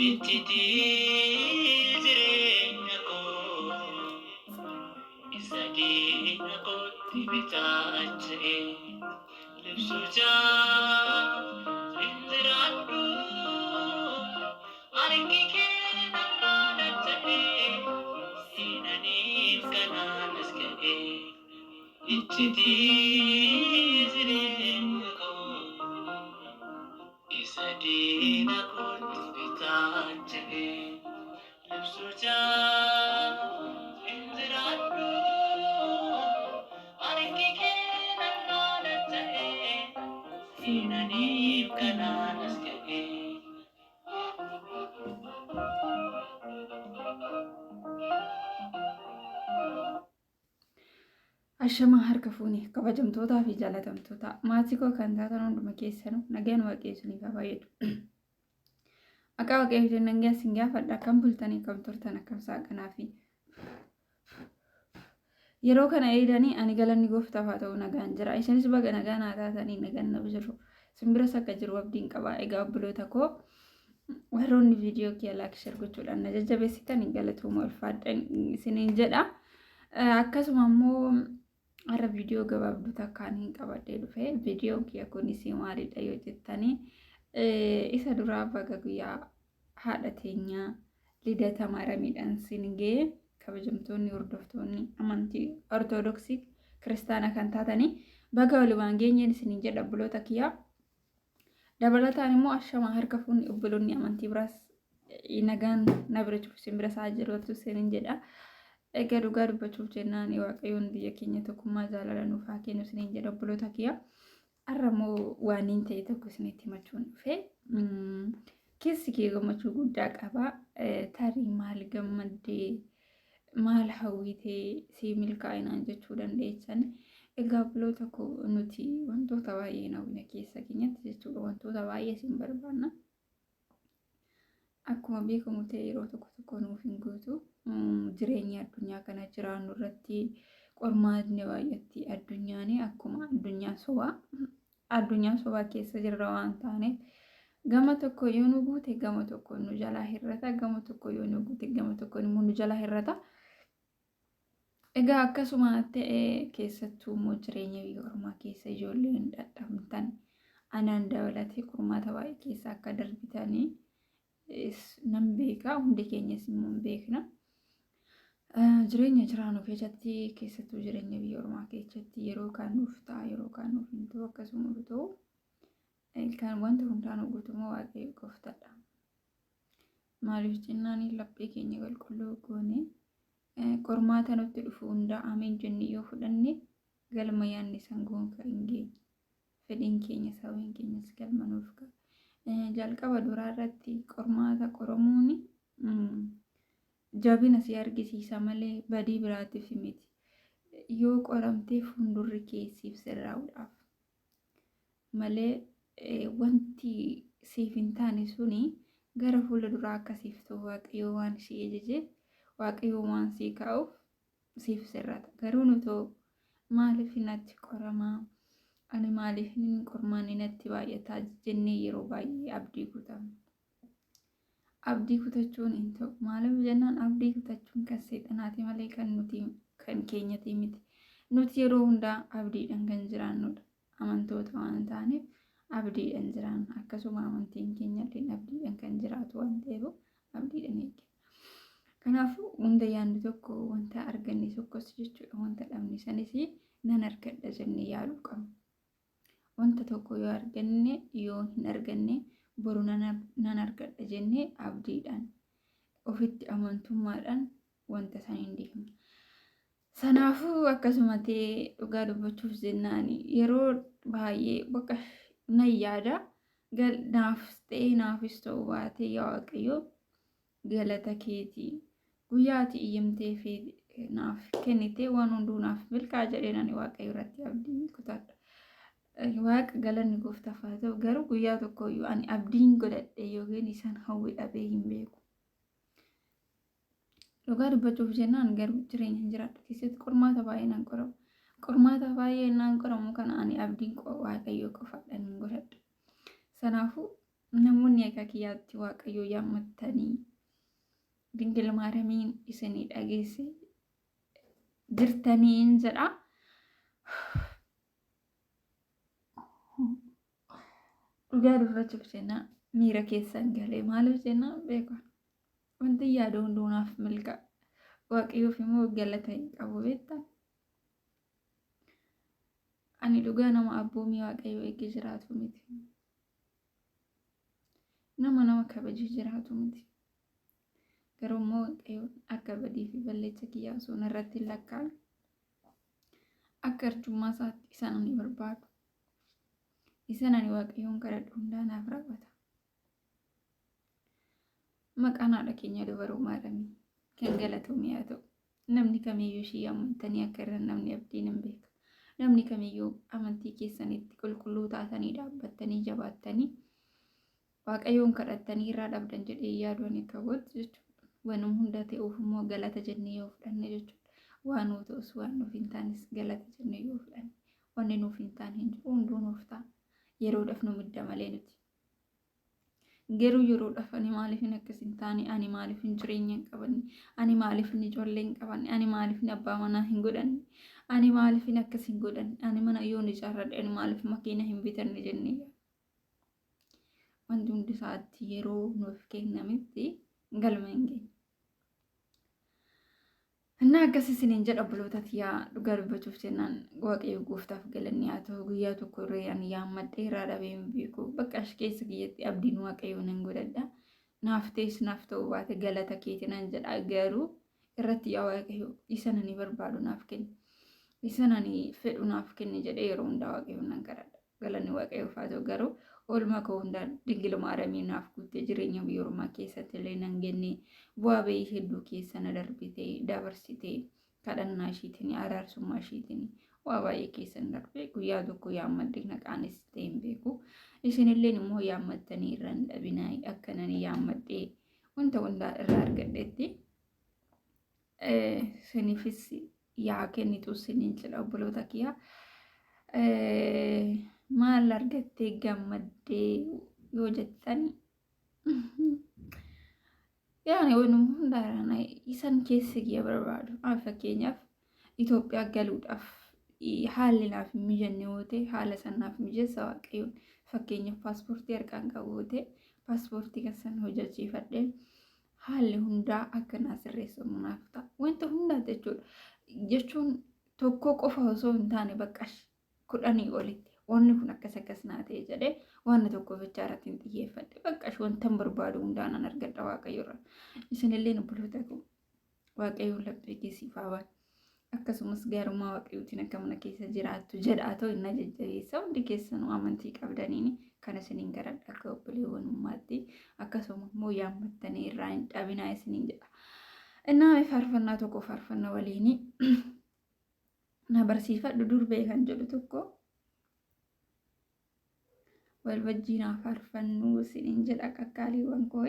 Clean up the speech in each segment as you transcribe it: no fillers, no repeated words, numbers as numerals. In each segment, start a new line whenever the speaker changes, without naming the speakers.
Ijjiti jireenya koo isa diina kootti bitacha'e libsu hin jiraadhu argi kee narraa dacha'e seenaniif kanaanas ga'e ijjiti jireenya koo isa diina kootti bitacha'e libsu hin jiraadhu argi kee narraa dacha'e seenaniif kanaanas ga'e.
Ashamaa harka fuunee kabajamtootaa fi jaalatamtoota maatii koo kan taatan hunduma keessanuu nagaan waaqayyoon haa baay'atu. Akka waaqayyoo jennan gaasiin gaafadha akkam bultanii akkam turtan akkam saaqanaa fi yeroo kana eedanii ani galanni gooftaaf haa ta'u nagaan jira. Isinis baga nagaan haa taatanii nagaan na jiru. Simbiras akka jiru abdiin qaba. Egaa obboloota koo warroonni viidiyoo kee laakshar gochuudhaan na jajjabeessitan galatooma ulfaadhaan isiniin jedha. Akkasuma immoo har'a viidiyoo gabaabduu takkaan hin qabadhee dhufe. Viidiyoon kiyya kunis maalidha yoo jettanii isa duraa baga guyyaa haadha teenyaa lidata maaramiidhaan sin ga'e kabajamtoonni hordoftoonni amantii ortodoksii kiristaana kan taatanii baga walumaan geenyeen isiniin jedha obboloota kiyyaa. Dabalataan immoo ashamaa harka fuunni obboloonni amantii biraas nagaan na bira jiru sin bira isaa jirutu isiniin jedha. Egaa dhugaa dubbachuuf jennaan waaqayyoon biyya keenya tokkummaa jaalala nuuf haa kennu isiniin jedha obboloota kiyyaa. Har'a immoo waan hin ta'e tokko isinitti himachuun dhufe. Keessi kee gammachuu guddaa qaba. Tarii maal gammaddee maal hawwitee si milkaa'inaan jechuu dandeessan. Egaa obboloota koo nuti wantoota baay'ee hawwina keessa keenyatti jechuudha. Wantoota baay'ee sin barbaanna. Akkuma beekamu ta'e yeroo tokko nuuf hin guutu. Jireenya addunyaa kana jiraannu irratti qormaatni baay'atti addunyaan akkuma addunyaa sobaa keessa jirra waan taaneef gama tokko yoo nu guute gama tokko nu jalaa hirrata gama tokko yoo nu guute gama tokko immoo nu jalaa hirrata. Egaa akkasuma ta'e keessattuu immoo jireenya biyya ormaa keessa ijoolleen dadhabdan anaan dabalatee qormaata baay'ee keessa akka darbitanii nan beeka hundi keenyas immoo hin beekna. Jireenya jiraannu keessattuu jireenya biyya ormaa keessatti yeroo kaan nuuf ta'a yeroo kaan nuuf hin ta'u akkasuma ta'u kan wanta hundaan guutummaa waaqayyo gooftaadha. Maaliif jennaan laphee keenya qulqulluu goone qormaata nutti dhufu hunda ameen jennee yoo fudhanne galma yaadne sangoon kan hin geenye fedhiin keenya sababiin keenyas galma nuuf ga'a. Jalqaba duraa irratti qormaata qoramuun jabina si argisiisa malee badii biraatiif miti. Yoo qoramtee fuuldurri keessiif sirraa'uudhaaf malee wanti siif hin taane suni gara fuula duraa akkasiif ta'u waaqayyoo waan si ajaje waaqayyoo waan si kaa'uuf siif sirrata. Garuu nuti maaliif natti qoramaa ani maaliif qormaan natti baay'ataa jennee yeroo baay'ee abdii kutanna. Abdii kutachuun hin ta'u. Maaliif jennaan abdii kutachuun kan seexanaati malee kan keenyati miti. Nuti yeroo hundaa abdiidhaan kan jiraannudha. Amantoota waan taaneef abdiidhaan jiraanna. Akkasuma amantiin keenyallee abdiidhaan kan jiraatu waan ta'eef abdiidhaan eegganna. Kanaafuu hunda yaadni tokko wanta arganne tokkos jechuudha. Wanta dhabne sanis nan argadha jennee yaaduu qabna. Wanta tokko yoo arganne yoo hin arganne boru nan argadha jennee abdiidhaan ofitti amantummaadhaan wanta san hin deemne. Sanaafuu akkasuma ta'ee dhugaa dubbachuuf jennaan yeroo baay'ee bakka nan yaada naafis ta'uu baatee yaa waaqayyoo galata keetii guyyaati iyyamtee fi naaf kennitee waan hunduu naaf milkaa jedhee ani waaqayyo irratti abdii kutadha. Waaqa galanni gooftaaf haa ta'u garuu guyyaa tokkoyyuu ani abdiin godhadhe yookiin isaan hawwi dhabee hin beeku. Dhugaa dubbachuuf jennaan garuu jireenya jiraadhu keessatti qormaata baay'ee nan qoramu. Qormaata baay'ee nan qoramu kana ani abdiin waaqayyoo qofaadhaan hin godhadhu. Sanaafuu namoonni akka kiyyaatti waaqayyo yaammattanii dingil maaramiin isinii dhageesse jirtaniin jedha. Dhugaa dubbachuuf jenna miira keessan galee maaliif jenna beekan wanti yaada hunduunaaf milka waaqayyoof immoo galata hin qabu beektaa. Ani dhugaa nama abboomii waaqayyoo eegee jiraatu miti. Nama kabajee jiraatu miti. Garuu immoo waaqayyoon akka badii fi balleessa kiyyaa osoo irratti hin lakkaa'in akka arjummaa isaatti isa ani barbaadu. Isa ani waaqayyoon kadhadhu hundaan naaf raawwata. Maqaan haadha keenya dubaroo maaramii kan galatoomee haa ta'u. Namni kamiyyuu ishii ammantanii akka irra namni abdiin hin beeka. Namni kamiyyuu amantii keessanitti qulqulluu taatanii dhaabbattanii jabaattanii waaqayyoon kadhattanii irraa dhabdan jedhee yaaduun akka godhu jechuudha. Wanum hunda ta'uuf immoo galata jennee yoo fudhanne jechuudha. Waan nuu ta'us waan nuuf hin taanes galata jennee yoo fudhanne wanni nuuf hin taane hin jiru hunduu nuuf ta'a. Yeroodhaaf nu midda malee nuti. Garuu yeroodhaaf ani maaliif hin akkas hin taane, ani maaliif hin jireenya hin qabanne, ani maaliif hin ijoollee hin qabanne, ani maaliif hin abbaa manaa hin godhanne, ani maaliif hin akkas hin godhanne, ani mana yoon ijaarradhe, ani maaliif makiina hin bitanne jennee wanti hundi isaatti yeroo nuuf kennametti galma hin geenye. እና akkasii isiniin jedha obbolootatti yaa dhugaa dubbachuuf jennaan waaqayyo gooftaaf galanni haa ta'u guyyaa tokko irree ani yaammadhee irraa dhabee hin beeku bakka achi keessa kiyyatti abdiin waaqayyo nan godhadha naaf ta'es naaf ta'uu baate galata keetiin nan jedha garuu irratti yaa waaqayyo isa nani barbaadu naaf kenni isa nani fedhu naaf kenni jedhee yeroo hundaa waaqayyo nan kadhadha galanni waaqayyoof haa ta'u garuu oolmaa koo hundaa dingil maaramii naaf guuttee jireenya biyya ormaa keessatti illee nan genne bu'aa bahii hedduu keessa na darbitee dabarsitee kadhannaa ishiitiin araarsummaa ishiitiin waa baay'ee keessa na darbee guyyaa tokko yaammadde naqaanis ta'e hin beeku isinillee immoo yaammattanii irra hin dhabinaa akka nani yaammadhee wanta hundaa irraa argadhetti siniifis yaa kennitu siniin jedha obboloota kiyyaa. Maal argattee gammaddee yoo jettani yaani wanum hundaaraan isan keessa kiyya barbaadu fakkeenyaaf Itoophiyaa galuudhaaf haalli naaf hin mijanne yoo ta'e haala sanaaf mijeessa waaqayyoon fakkeenyaaf paaspoortii harkaan qabu yoo ta'e paaspoortii kan san hojjechiifadhee haalli hundaa akka naa sirreessamu naaf ta'a wanta hundaa jechuun tokko qofa osoo hin taane baqqash 10 olitti wanni kun akkas naa ta'e jedhee waan tokko bichaa irratti hin xiyyeeffadhe baqqash wantan barbaadu hundaan an argadha waaqayyoorra isinillee obboloota koo waaqayyoon laphee keessiif haa akkasumas gaarummaa waaqayyootiin akka mana keessa jiraattu jedhaa ta'u inni jajjabeessa hundi keessanuu amantii qabdaniin kan isiniin garadha akka obboleewwanummaatti akkasuma immoo yaammattanii irraa hin dhabinaa isiniin jedha. Innaa faarfannaa tokko faarfannaa waliin na barsiifadhu durbee kan jedhu tokko wal wajjinaa faarfannuu isiniin jedha qaqqaaliiwwan koo.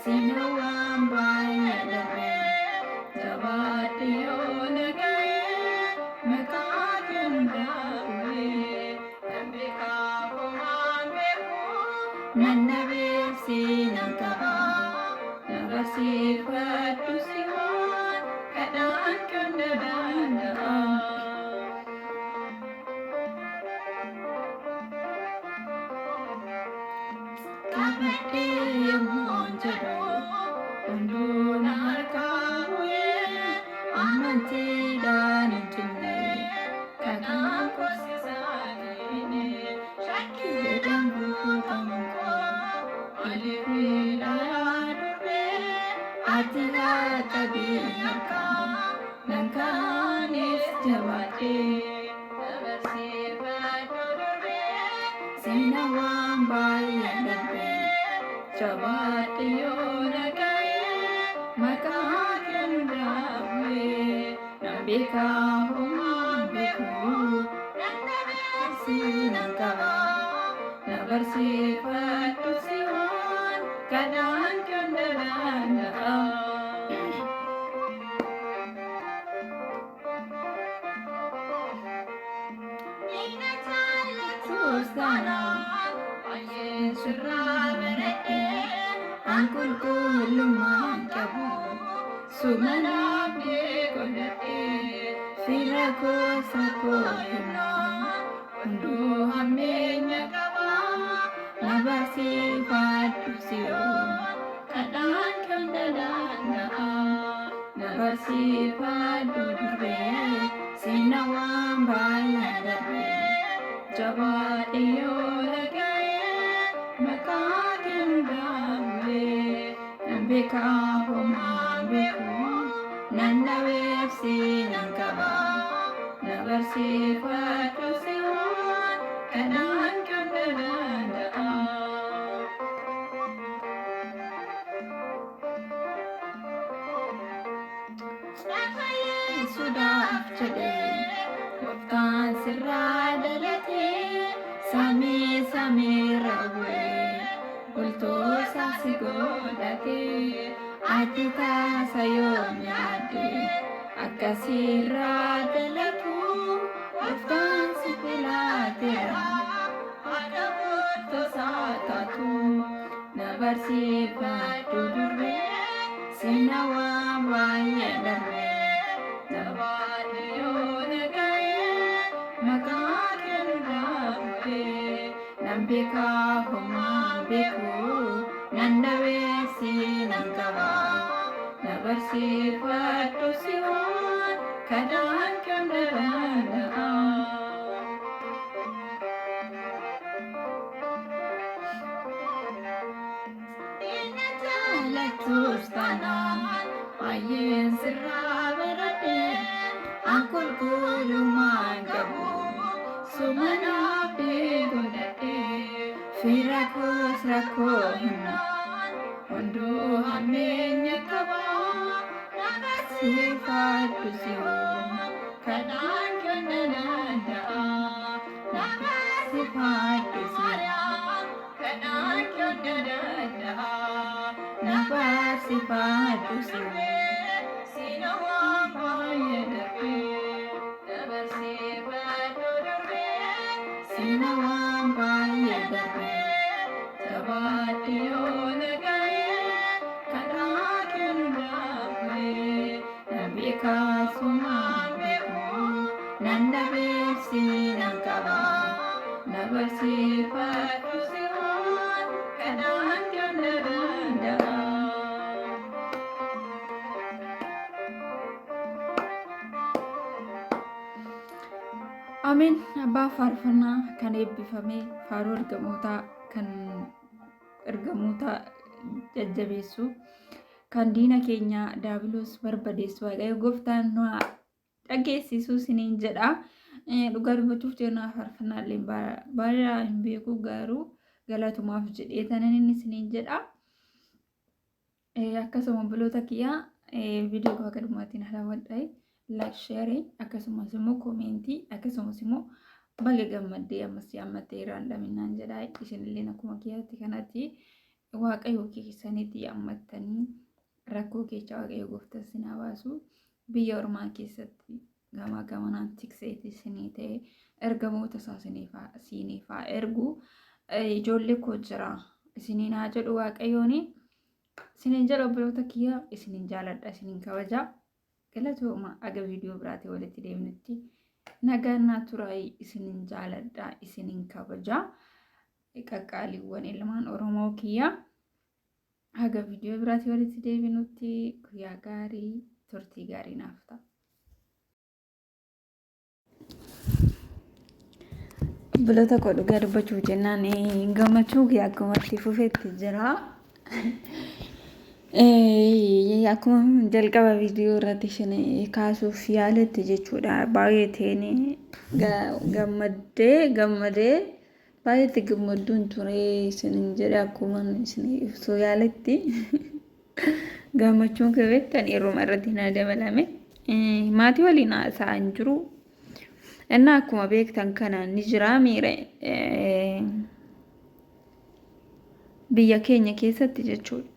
Sinawa nannabeef seenan qaba na barsiifadhu si'oon kadhaan kan danda'a. Qabadhee yemmuun jedhu hunduun harkaa bu'ee amantiidhaan hin cinne kakaan korsiisaa keene shakkiidhaan guutamu maaliif ilaalaa durree ati haqa harkaa nan kaanis jabaadhee dabarsiifadhu durree seenaa waan baay'ee darbee jabaadhe yoo nagahee maqaa kan dhaabee nan beekaa homaa beekuu nan seenan qaba na barsiifadhu si'oon kadhaan kan danda'a. Sirraa baradhee an qulqullummaan qabu sumanaaf godhadhee fira gosa koo himnaan hunduu hammeenya qaba na barsiifadhu si'oon kadhaan kan danda'a. Na barsiifadhu durree seenaa waan baay'ee darbee jabaadhe yoo nagahee maqaa kan dhaabee nan beekaa homaa beekuu nan dhabeef seenan qaba na barsiifadhu si'oon kadhaan kan danda'a. Sudaaf jedhee gooftaan sirraa dhalatee samii bu'ee bultoosaa si godhatee ati taasa yoom yaadde akkasirraa dhalatu gooftaan si filaateera haadha bultoosaa taatu na barsiifadhu durree seenaa waan baay'ee darbee jabaadhe yoo nagahee maqaa kan dhaabee nan beekaa homaa beekuu nan dhabeef seenan qaba na barsiifadhu si'oon kadhaan kan danda'a. Jaalattus taanaan baay'een sirraa baradhee an qulqullummaan qabu sumanaaf godhadhee fira koos rakkoo himnaan hunduu hammeenya qaba na barsiifadhu si'oon kadhaan kan danda'a. Na barsiifadhu si'oon kadhaan kan danda'a. Na barsiifadhu si'oon seenaa waan baay'ee darbee na barsiifadhu durree seenaa waan baay'ee darbee jabaadhe yoo nagahee kadhaa kan dhaabee nan beekaa sumaan beekuu nan dhabeef seenan qaba na barsiifadhu si'oon kadhaan kan danda'a. Ameen. Abbaa faarfannaa kan eebbifame faaruu ergamoota jajjabeessu kan diina keenya daabiloos barbadeessu waaqayyo gooftaan nu dhageessisuu isiniin jedha. Dhugaa dubbachuuf jennaa faarfannaallee baay'ee hin beeku garuu galatumaaf jedhee tanan inni isiniin jedha. Akkasuma obboloota kiyyaa viidiyoo akka dhumaatiin halawadhaa like share akkasumas immoo koomentii akkasumas immoo baga gammaddee ammas yaammattee raandhaminaan jedha. Isinillee akkuma kiyyaatti kanatti waaqayyo keessanitti yaammattanii rakkoo keessa waaqayyo gooftaan isin baasu biyya ormaa keessatti gamaa gamanaan tikseetti isinii ta'e ergamoota isaa isiniif ergu ijoollee koo jira isiniin haa jedhu waaqayyooni. Isiniin jedha obboloota kiyya, isiniin jaaladha, isiniin kabajaa. Galatooma aga viidiyoo biraatee walitti deemnutti nagaan naa turaa. Isiniin jaaladha, isiniin kabajaa. Qaqqaaliiwwan ilmaan Oromoo kiyya. Aga viidiyoo biraatee walitti deemnutti guyyaa gaarii, turtii gaarii naaf ta'a. Obboloota koo dhugaa dubbachuuf jennaan gammachuu kiyya akkumatti fufeetti jira. Akkuma jalqaba viidiyoo irratti isin kaasuuf yaaletti jechuudha. Baay'ee ta'een gammadee baay'eetti gammadduun ture isin jedhe akkuma isin ibsuu yaaletti gammachuun keewwattan yeroo irratti na dabalame maatii waliin haasa'aa hin jiru. Innaa akkuma beektan kana ni jira miire biyya keenya keessatti jechuudha.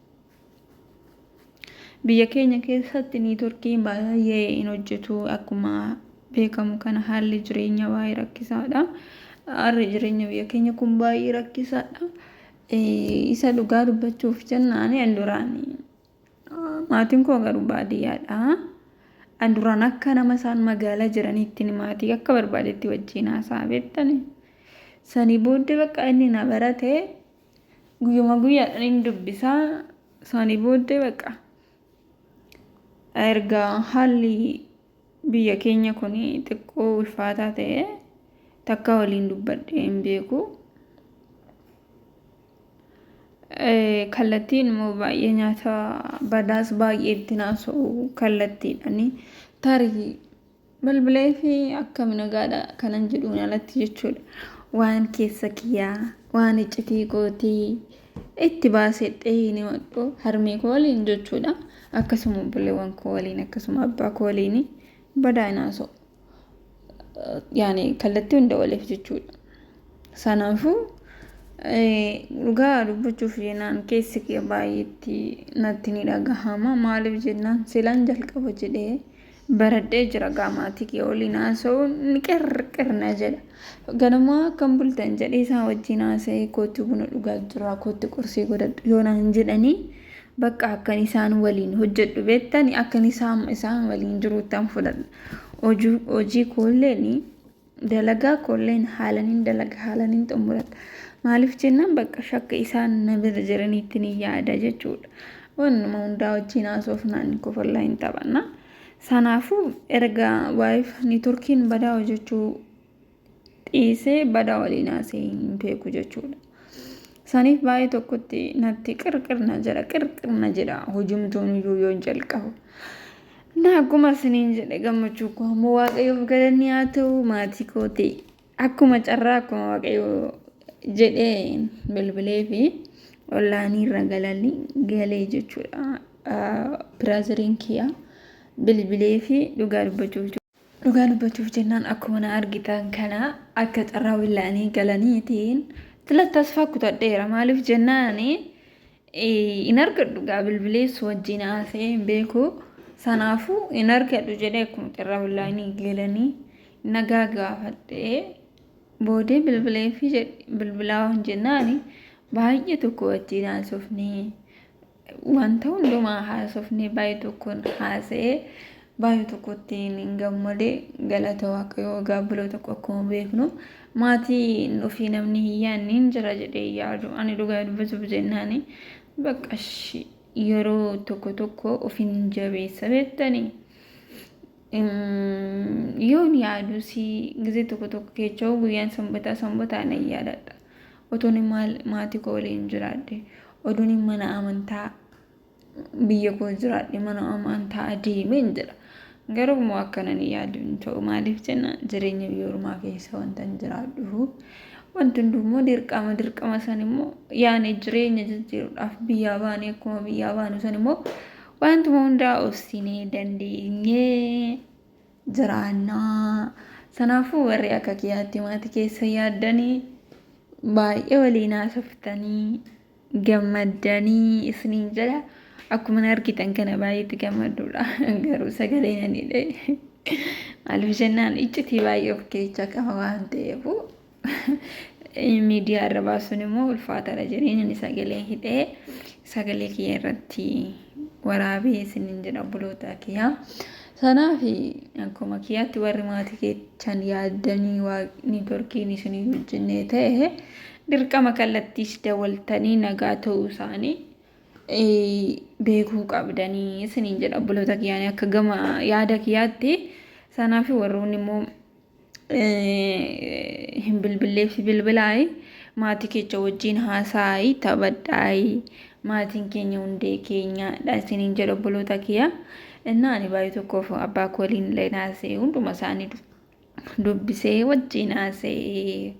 Biyya keenya keessatti niitoorkiin baay'ee hin hojjetu. Akkuma beekamu kana haalli jireenya baay'ee rakkisaadha. Haalli jireenya biyya keenya kun baay'ee rakkisaadha. Isa dhugaa dubbachuuf jennaan duraan maatiin koo garuu baadiyyaadha. Duraan akka nama isaan magaalaa jiranitti maatii akka barbaadetti wajjin haasa'aa beektan. Sanii booddee bakka inni na barate guyyuma guyyaadhaan hin dubbisaa. Sanii booddee bakka erga haalli biyya keenya kun xiqqoo ulfaataa ta'e takka waliin dubbadhee hin beeku. Kallattiin immoo baay'ee nyaata badaas baay'ee itti naasa'u kallattiidhaan tarii bilbilee fi akkam nagaadha kanan jedhuun alatti jechuudha. Waan keessa kiyyaa waan iccitii kootii itti baasedhee ni madhu harmee koo waliin jechuudha. Akkasuma obboleewwan koo waliin akkasuma abbaa koo waliin badaa naasa'u. Yaani kallattii hunda waliif jechuudha. Sanaafuu dhugaa dubbachuuf jennaan keessi kiyya baay'eetti natti ni dhagahama. Maaliif jennaan silaan jalqaba jedhee baradhee jira maatii kiyya waliin haasa'u ni qirqirna jedha. Ganamaa akkam bultan jedhee isaan wajjin haasa'ee kootti buna dhugaa jira, kootti qorsii godhadhu yoo naan jedhanii bakka akkan isaan waliin hojjedhu beektani akkan isaan waliin jiruuttan fudhadha. Hojii koolleen dalagaa koolleen haalaniin dalaga haalaniin xumuradha. Maaliif jennaan bakka shakka isaan na bira jiraniitti ni yaada jechuudha. Wannuma hundaa wajjin haasofnaan kofallaa hin taphanna. Sanaafuu erga waayif niitoorkiin badaa hojjechuu dhiisee badaa waliin haasa'ee hin beeku jechuudha. Saniif baay'ee tokkotti natti qirqirna jedha hojumtuun iyyuu yoo jalqabu. Akkuma isiniin jedhe gammachuu koo ammoo waaqayyoof galanni haa ta'u. Maatii kooti akkuma carraa akkuma waaqayyoo jedhee bilbilee fi ollaanii irra galee jechuudha. Biraaziliin kiyya bilbilee fi dhugaa dubbachuuf jennaan akkuma na argitan kana akka carraa ollaanii galaniitiin tasfaa kutadheera. Maaliif jennaan hin argadhu bilbilees wajjin haasa'ee hin beeku. Sanaafuu hin argadhu jedhee akkuma carraa ollaanii galanii nagaa gaafadhee boodee bilbilee fi bilbilaa jennaan baay'ee tokko wajjin haasofnee wanta hundumaa haasofnee baay'ee tokkoon haasa'ee baay'ee tokkotti hin gammadee galata waaqayyoo gaabbiloo tokko akkuma beeknu maatii ofii namni hin yaadne hin jira jedhee yaadu. Ani dhugaa dubbatuuf jennaan bakka yeroo tokko ofiin jabeessa beektanii. Yoon yaadus gisee tokko keessa guyyaan sanbataa na yaadadha. Otoon maatii koo waliin jiraadhe, otoon mana amantaa biyya koo jiraadhe, mana amantaa adeemee hin jira. Garuu immoo akkana ni yaadu hin ta'u. Maaliif jennaan jireenya biyya ormaa keessa wanta hin jiraadhu. Wanti hundummoo dirqama san immoo yaani jireenya jijjiiruudhaaf biyyaa baanee akkuma biyyaa baanu san immoo wantuma hundaa obsinee dandeenyee jiraannaa. Sanaafuu warri akka kiyyaatti maatii keessa yaaddanii baay'ee waliin haasoftanii gammaddanii isiniin jedha. Akkuma argitan kana baay'eetti gammadduudha. Garuu sagaleen ani maaliif jennaan iccitii baay'ee of keessaa qaba waan ta'eef miidiyaa irra baasuun immoo ulfaataadha jedheen inni sagalee hidhee sagalee kiyya irratti waraabee isiniin jedha obboloota kiyyaa. Sanaaf akkuma kiyyaatti warri maatii keessan yaaddanii waaqni torkiin isinii hojjennee ta'e dirqama kallattiis dawaltanii nagaa ta'uu isaanii beekuu qabdanii isiniin jedha obboloota kiyyaanii akka gama yaada kiyyaatti. Sanaaf warroonni immoo hin bilbilleef bilbilaayi maatii keessa wajjin haasa'aa taphadhaa maatiin keenya hundee keenyadha isiniin jedha obboloota kiyyaa. Ani baay'ee tokkoof abbaa koo waliin illee naasee hunduma isaanii dubbisee wajjin naasee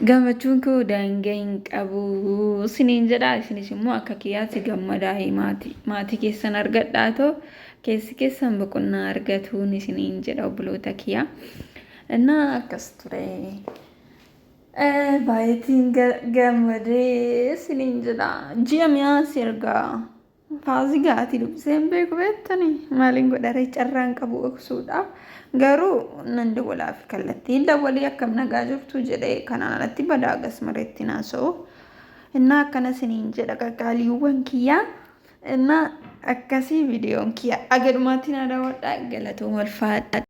gammachuun koo daangaa hin qabu isiniin jedha. Isinis immoo akka kiyyaatti gammadaa maatii keessan argadhaa ta'u keessi keessan boqonnaa argatuun isiniin jedha obboloota kiyyaa. Akkas ture baay'eetiin gammadee isiniin jedha. Ji'a mi'aas ergaa Faasigaati dubbiseen beeku beektanii maaliin godharee carraan qabu dhoksuudhaaf garuu nan dawwalaaf kallattiin dawwalii akkam nagaa jirtu jedhee kanaan alatti badaagas mareetti naasa'u akkana isiniin jedha qaqqaaliiwwan kiyyaa akkasii viidiyoon kiyya agadumaatti na daawwadhaa galatooma ulfaadha.